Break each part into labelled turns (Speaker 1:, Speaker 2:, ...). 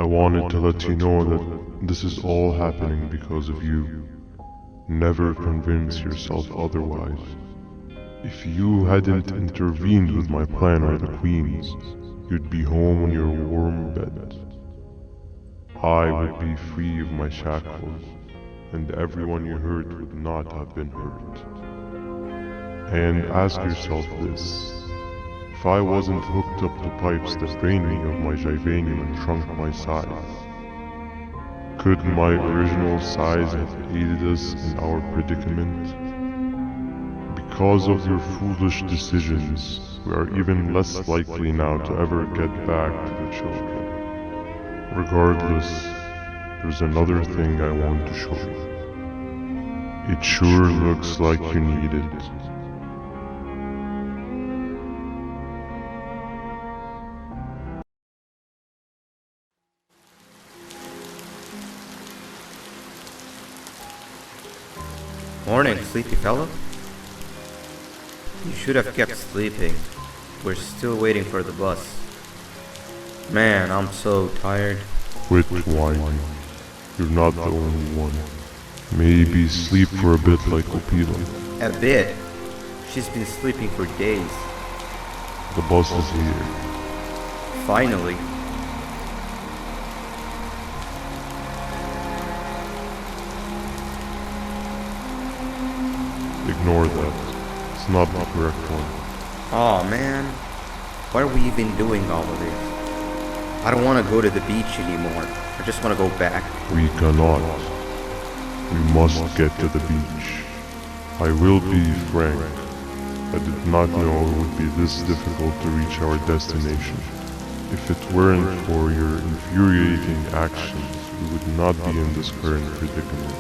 Speaker 1: I wanted to let you know that this is all happening because of you. Never convince yourself otherwise. If you hadn't intervened with my plan or the Queen's, you'd be home in your warm bed. I would be free of my shackles, and everyone you hurt would not have been hurt. And ask yourself this: if I wasn't hooked up to pipes that drained me of my Jivanium and shrunk my size, could my original size have aided us in our predicament? Because of your foolish decisions, we are even less likely now to ever get back to the children. Regardless, there's another thing I want to show you. It sure looks like you need it.
Speaker 2: Morning, sleepy fellow. You should have kept sleeping. We're still waiting for the bus. Man, I'm so tired.
Speaker 1: Quit whining. You're not the only one. Maybe sleep for a bit like Opila.
Speaker 2: A bit? She's been sleeping for days.
Speaker 1: The bus is here.
Speaker 2: Finally.
Speaker 1: Ignore that. It's not the correct one.
Speaker 2: Aw, man. Why are we even doing all of this? I don't want to go to the beach anymore. I just want to go back.
Speaker 1: We cannot. We must get to the beach. I will be frank. I did not know it would be this difficult to reach our destination. If it weren't for your infuriating actions, we would not be in this current predicament.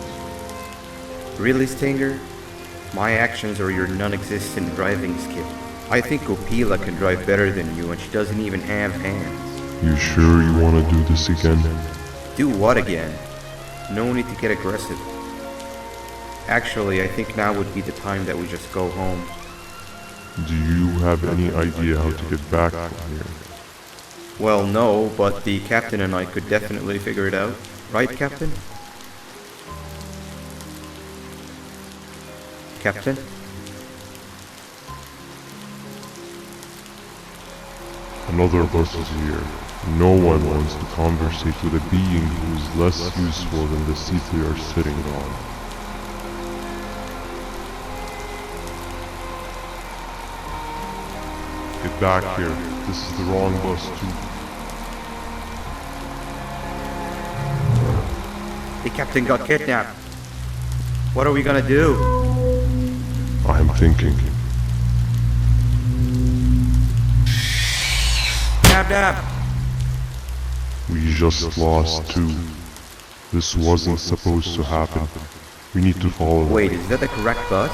Speaker 2: Really, Stinger? My actions are your non-existent driving skill. I think Opila can drive better than you, and she doesn't even have hands.
Speaker 1: You sure you want to do this again?
Speaker 2: Do what again? No need to get aggressive. Actually, I think now would be the time that we just go home.
Speaker 1: Do you have any idea how to get back from here?
Speaker 2: Well, no, but the captain and I could definitely figure it out. Right, Captain? Captain?
Speaker 1: Another bus is here. No one wants to conversate with a being who is less useful than the seat we are sitting on. Get back here. This is the wrong bus too.
Speaker 2: The captain got kidnapped. What are we gonna do?
Speaker 1: I'm thinking.
Speaker 2: Dab.
Speaker 1: We just lost two. This wasn't supposed to happen. We need to follow.
Speaker 2: Wait, is that the correct bus?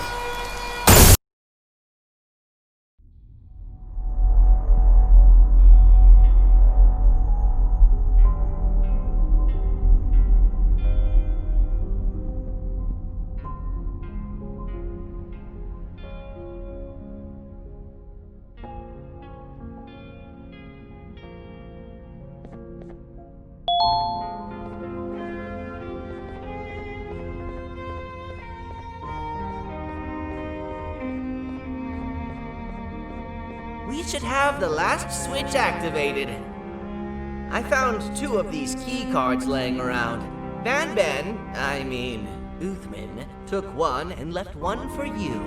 Speaker 3: We should have the last switch activated. I found 2 of these key cards laying around. Uthman, took 1 and left 1 for you.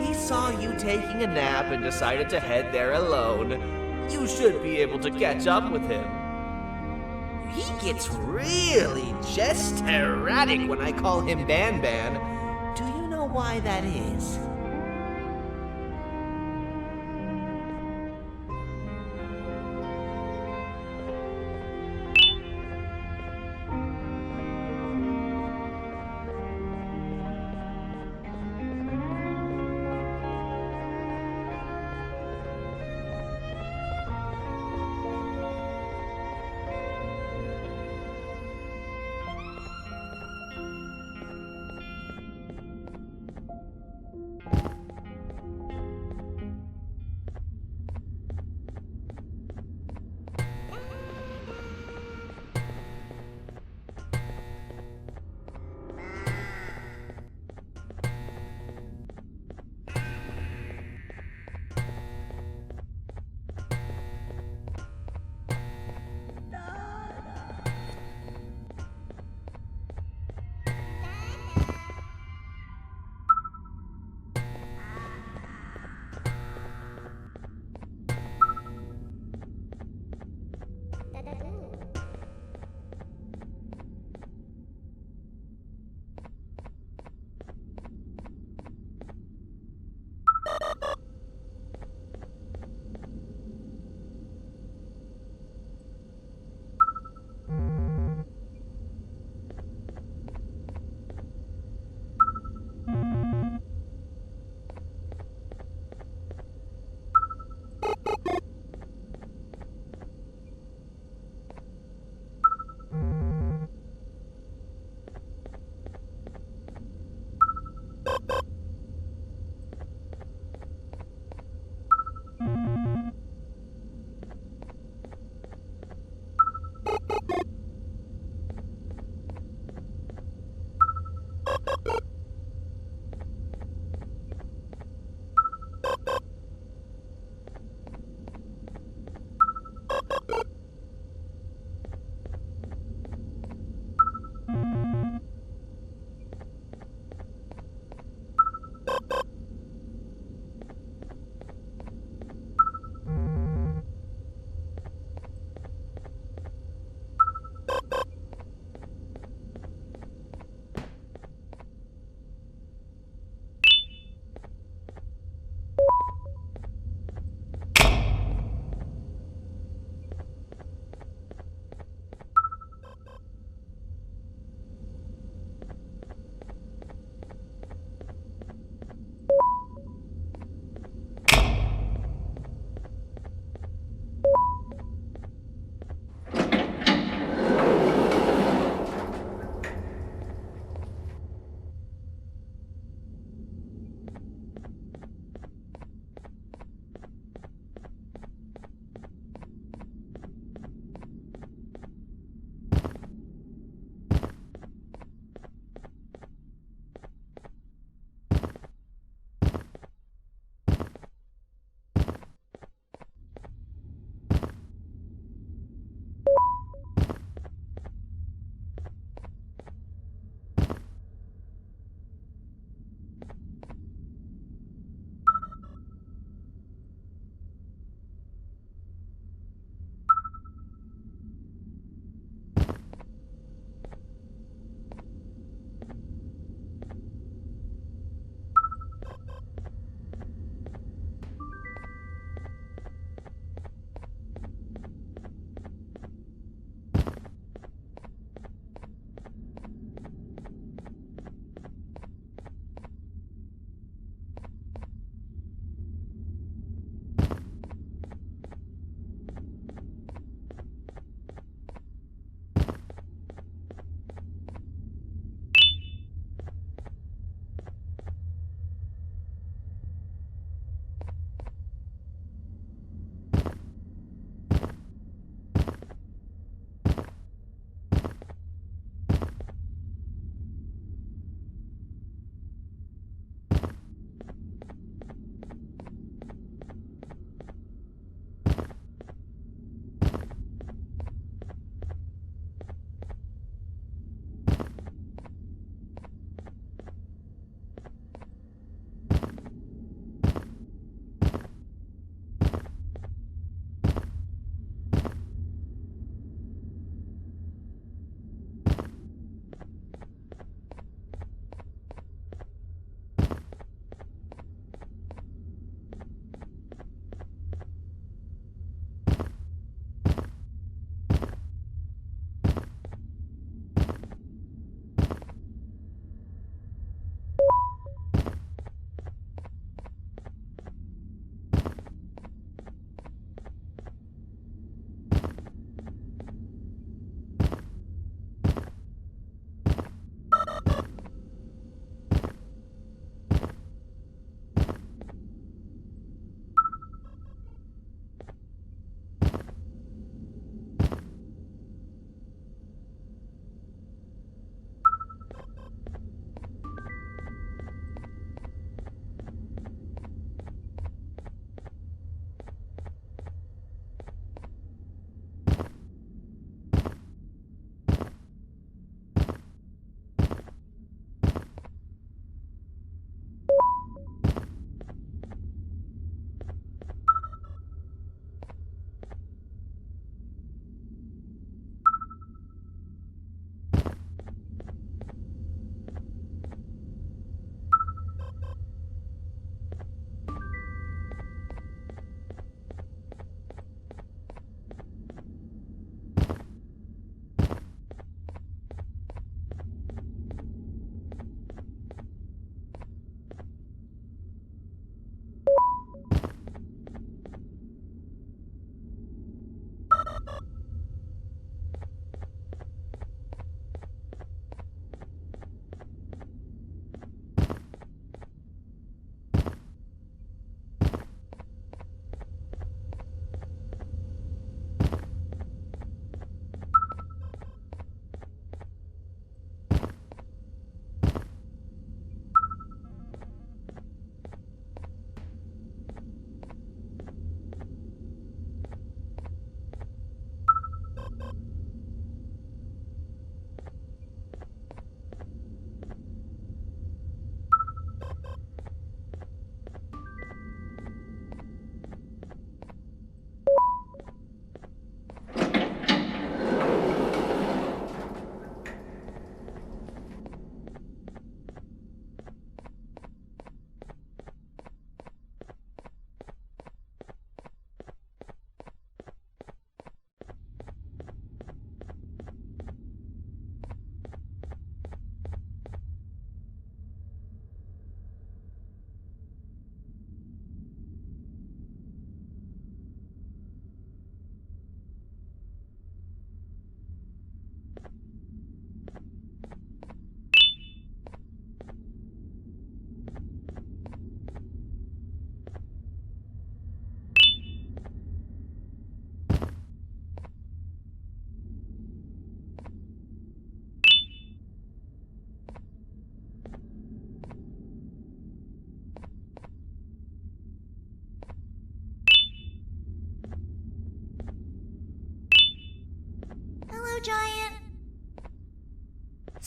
Speaker 3: He saw you taking a nap and decided to head there alone. You should be able to catch up with him. He gets really Jester-erratic when I call him Banban. Do you know why that is?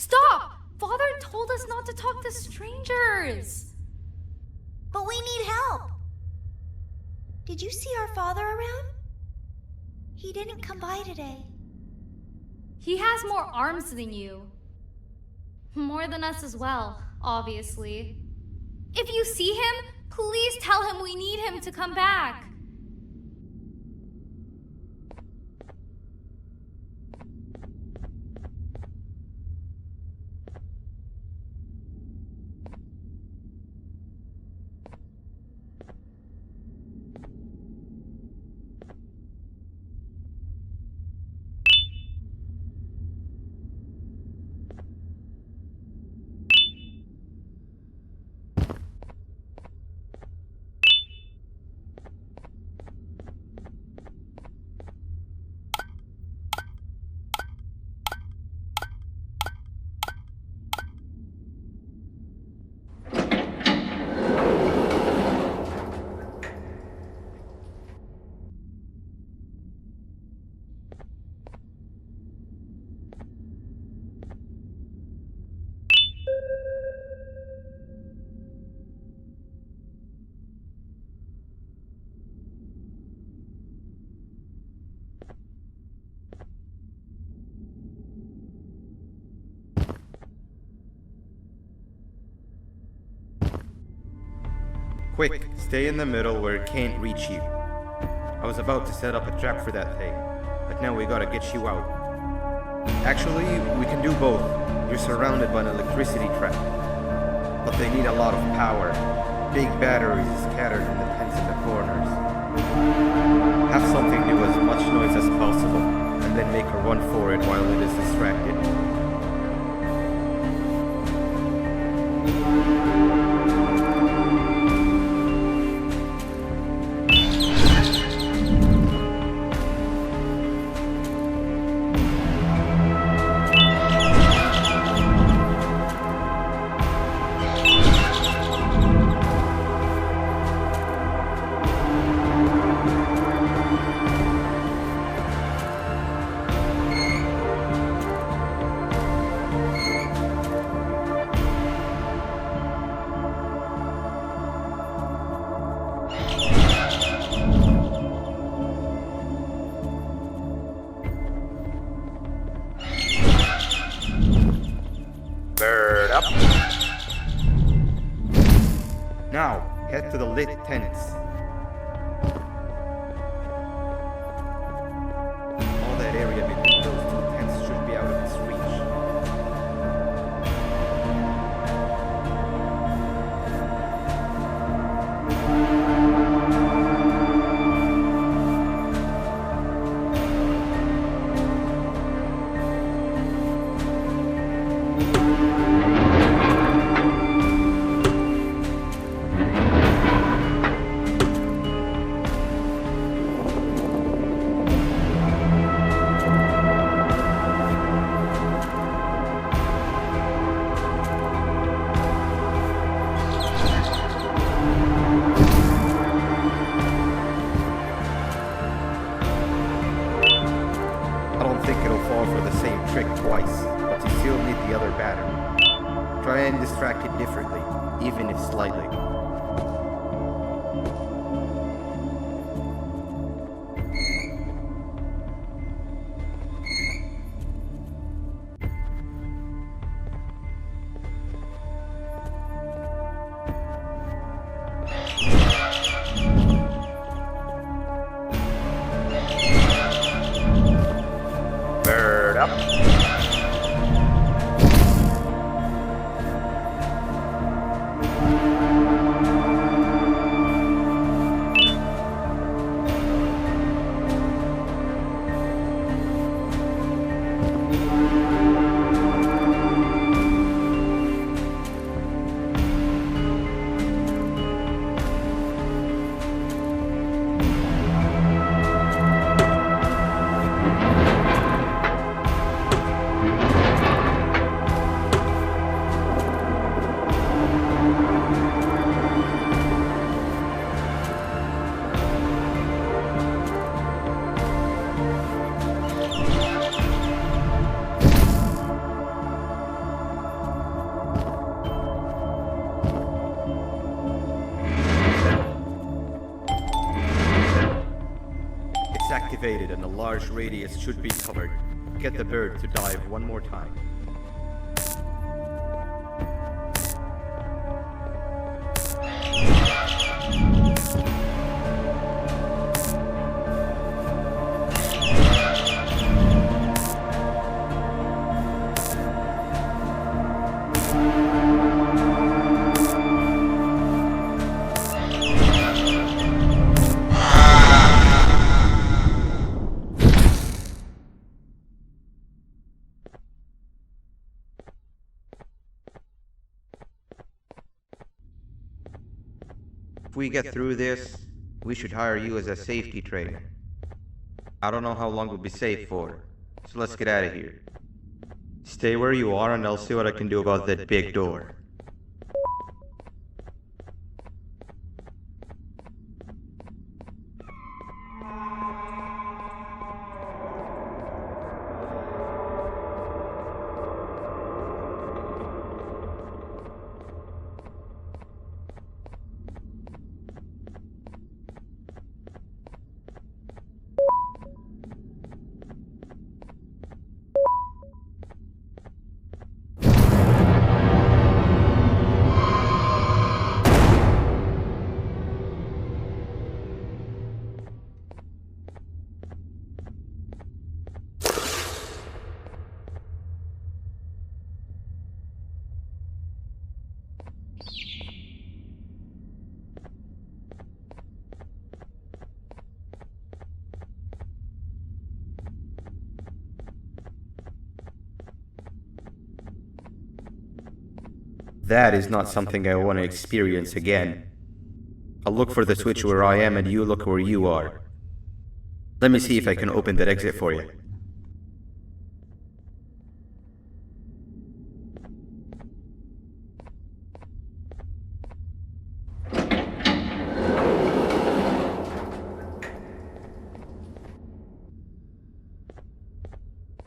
Speaker 4: Stop! Father told us not to talk to strangers.
Speaker 5: But we need help. Did you see our father around? He didn't come by today.
Speaker 4: He has more arms than you. More than us as well, obviously. If you see him, please tell him we need him to come back.
Speaker 2: Quick, stay in the middle where it can't reach you. I was about to set up a trap for that thing, but now we gotta get you out. Actually, we can do both. You're surrounded by an electricity trap, but they need a lot of power. Big batteries scattered in the tents in the corners. Have something do as much noise as possible, and then make a run for it while it is distracted. Bird up. Now, head to the lit tents. All that area between those two tents should be out of its reach. I don't think it'll fall for the same trick twice, but you still need the other battery. Try and distract it differently, even if slightly. Bird up. activated and a large radius should be covered. Get the bird to dive one more time. If we get through this, we should hire you as a safety trainer. I don't know how long we'll be safe for, so let's get out of here. Stay where you are and I'll see what I can do about that big door. That is not something I want to experience again. I'll look for the switch where I am and you look where you are. Let me see if I can open that exit for you.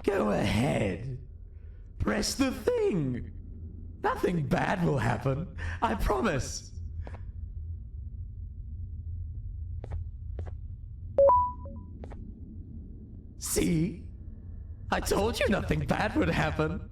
Speaker 6: Go ahead. Press the thing. Nothing bad will happen. I promise. See? I told you nothing bad would happen.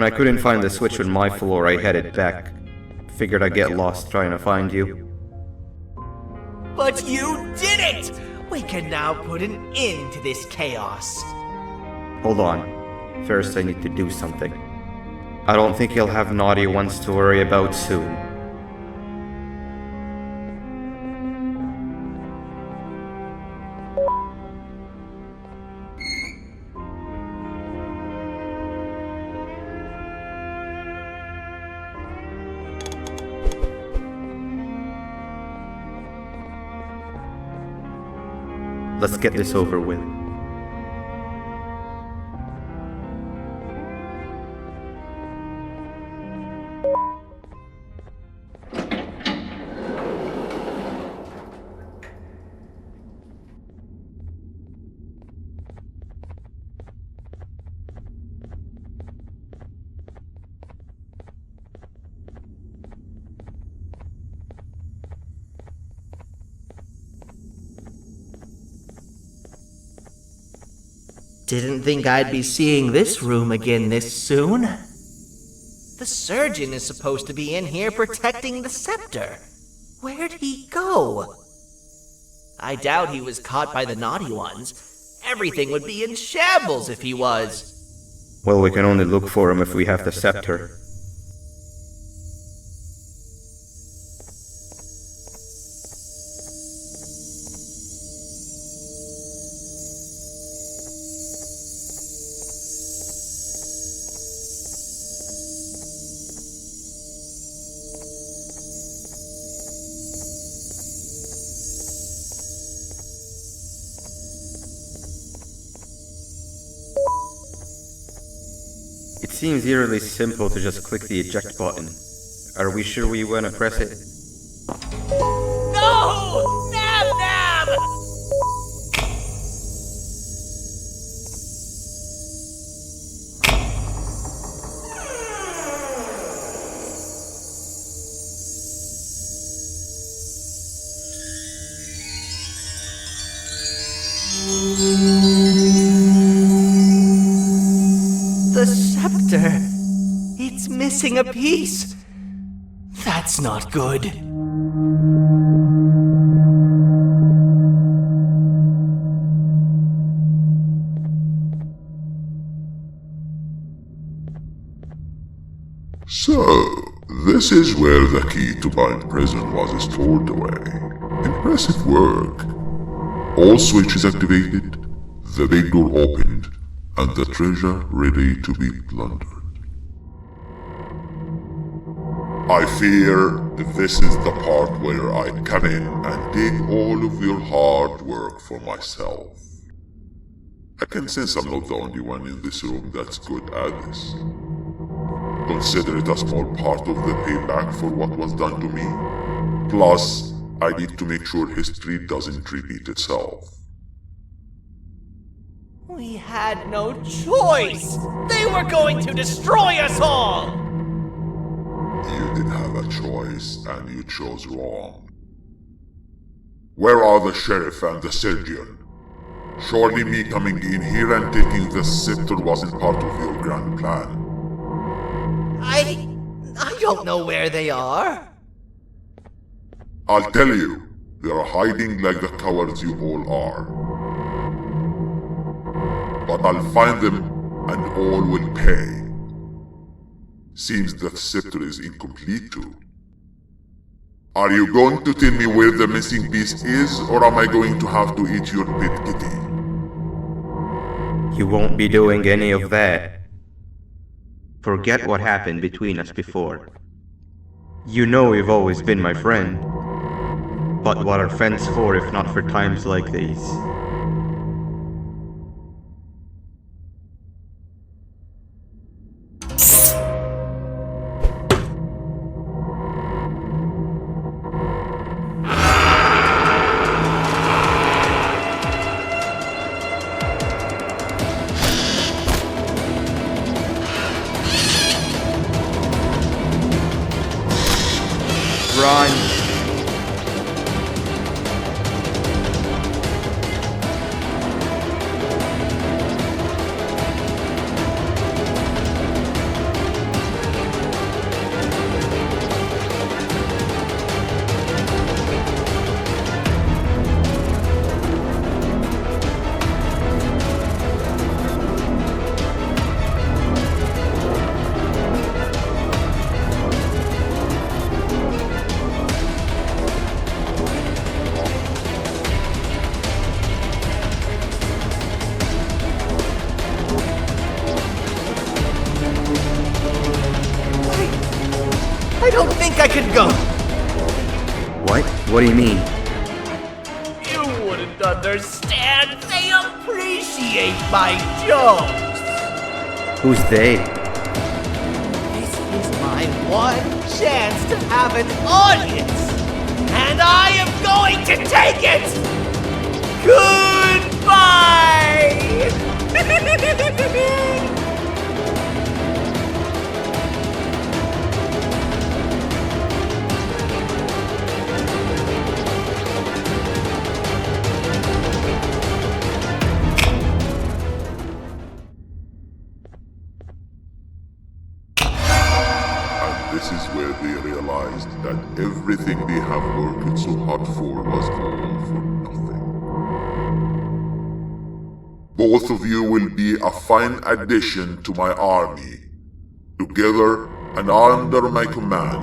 Speaker 2: When I couldn't find the switch on my floor, I headed back. Figured I'd get lost trying to find you.
Speaker 3: But you did it! We can now put an end to this chaos.
Speaker 2: Hold on. First, I need to do something. I don't think you'll have naughty ones to worry about soon. Let's get this over with.
Speaker 3: Didn't think I'd be seeing this room again this soon. The surgeon is supposed to be in here protecting the scepter. Where'd he go? I doubt he was caught by the naughty ones. Everything would be in shambles if he was.
Speaker 2: Well, we can only look for him if we have the scepter. It seems eerily simple to just click the eject button. Are we sure we want to press it?
Speaker 3: No! Nab Nab! The scepter. It's missing a piece. That's not good.
Speaker 7: So, this is where the key to Bind Prison was stored away. Impressive work. All switches activated, the big door opened, and the treasure ready to be plundered. I fear this is the part where I come in and take all of your hard work for myself. I can sense I'm not the only one in this room that's good at this. Consider it a small part of the payback for what was done to me. Plus, I need to make sure history doesn't repeat itself.
Speaker 3: We had no choice! They were going to destroy us all!
Speaker 7: You did have a choice, and you chose wrong. Where are the sheriff and the surgeon? Surely me coming in here and taking the scepter wasn't part of your grand plan.
Speaker 3: I don't know where they are.
Speaker 7: I'll tell you, they're hiding like the cowards you all are. But I'll find them, and all will pay. Seems that scepter is incomplete too. Are you going to tell me where the missing piece is, or am I going to have to eat your pet kitty?
Speaker 2: You won't be doing any of that. Forget what happened between us before. You know you've always been my friend. But what are friends for if not for times like these? Run!
Speaker 3: I don't think I could go.
Speaker 2: What? What do you mean?
Speaker 3: You wouldn't understand. They appreciate my jokes.
Speaker 2: Who's they?
Speaker 3: This is my one chance to have an audience. And I am going to take it! Goodbye!
Speaker 7: This is where they realized that everything they have worked so hard for was all for nothing. Both of you will be a fine addition to my army. Together and under my command,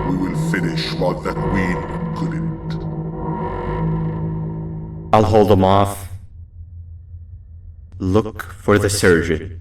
Speaker 7: we will finish what the Queen couldn't.
Speaker 2: I'll hold them off. Look for the surgeon.